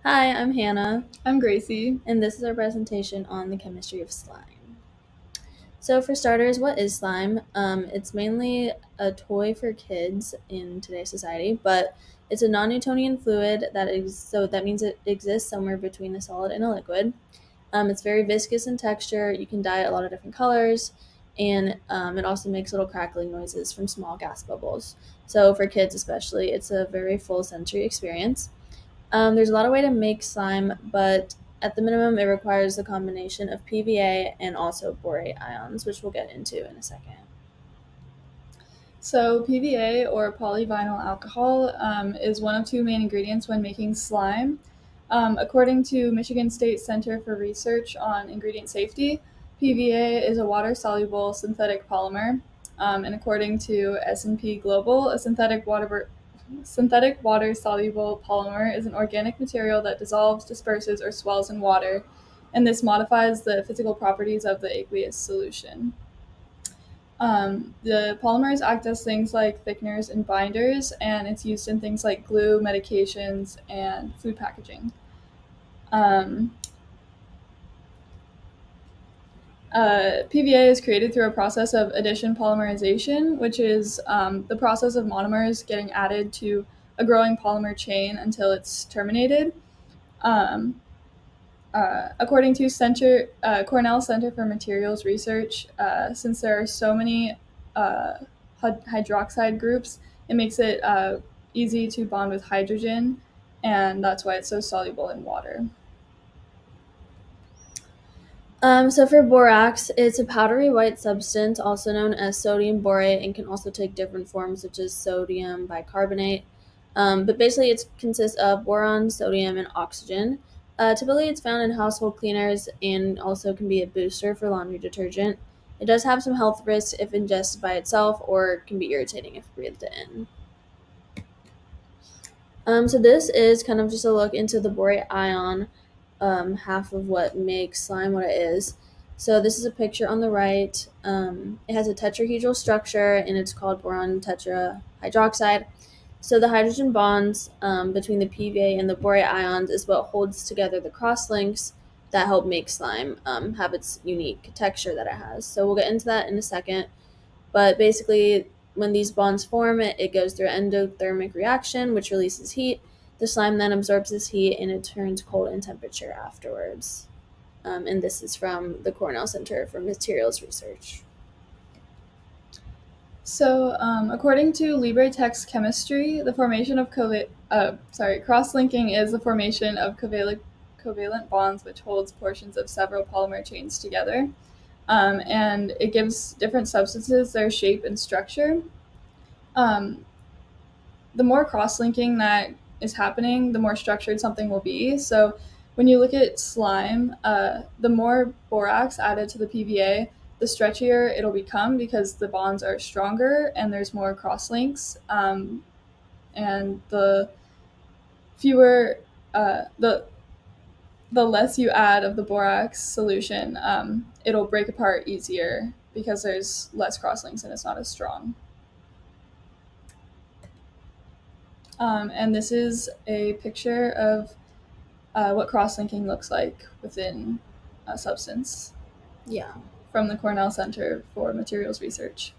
Hi, I'm Hannah, I'm Gracie. and this is our presentation on the chemistry of slime. So, for starters, what is slime? It's mainly a toy for kids in today's society, but it's a non-Newtonian fluid so that means it exists somewhere between a solid and a liquid. It's very viscous in texture. You can dye it a lot of different colors, and it also makes little crackling noises from small gas bubbles. So, for kids especially, it's a very full sensory experience. There's a lot of way to make slime, but at the minimum, it requires the combination of PVA and also borate ions, which we'll get into in a second. So, PVA or polyvinyl alcohol is one of two main ingredients when making slime. According to Michigan State Center for Research on Ingredient Safety, PVA is a water-soluble synthetic polymer, and according to S&P Global, a synthetic water-soluble polymer is an organic material that dissolves, disperses, or swells in water, and this modifies the physical properties of the aqueous solution. The polymers act as things like thickeners and binders, and it's used in things like glue, medications, and food packaging. Um, PVA is created through a process of addition polymerization, which is the process of monomers getting added to a growing polymer chain until it's terminated. Um, According to Cornell Center for Materials Research, since there are so many hydroxide groups, it makes it easy to bond with hydrogen, and that's why it's so soluble in water. So for borax, it's a powdery white substance, also known as sodium borate, and can also take different forms such as sodium bicarbonate. But basically, it consists of boron, sodium, and oxygen. Typically, it's found in household cleaners and also can be a booster for laundry detergent. It does have some health risks if ingested by itself, or can be irritating if breathed in. So this is kind of just a look into the borate ion, half of what makes slime what it is. So this is a picture on the right. It has a tetrahedral structure, and it's called boron tetrahydroxide. So the hydrogen bonds between the PVA and the borate ions is what holds together the crosslinks that help make slime have its unique texture that it has. So we'll get into that in a second. But basically, when these bonds form, it goes through an endothermic reaction, which releases heat. The slime then absorbs this heat and it turns cold in temperature afterwards. And this is from the Cornell Center for Materials Research. So, according to LibreText Chemistry, the formation of cross-linking is the formation of covalent bonds which holds portions of several polymer chains together, and it gives different substances their shape and structure. Um, the more cross-linking that is happening, the more structured something will be. So when you look at slime, the more borax added to the PVA, the stretchier it'll become because the bonds are stronger and there's more cross links. And the fewer, the less you add of the borax solution, it'll break apart easier because there's less cross links and it's not as strong. And this is a picture of what cross-linking looks like within a substance Yeah. from the Cornell Center for Materials Research.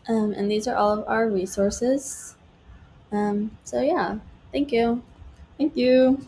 And these are all of our resources. So yeah, thank you. Thank you.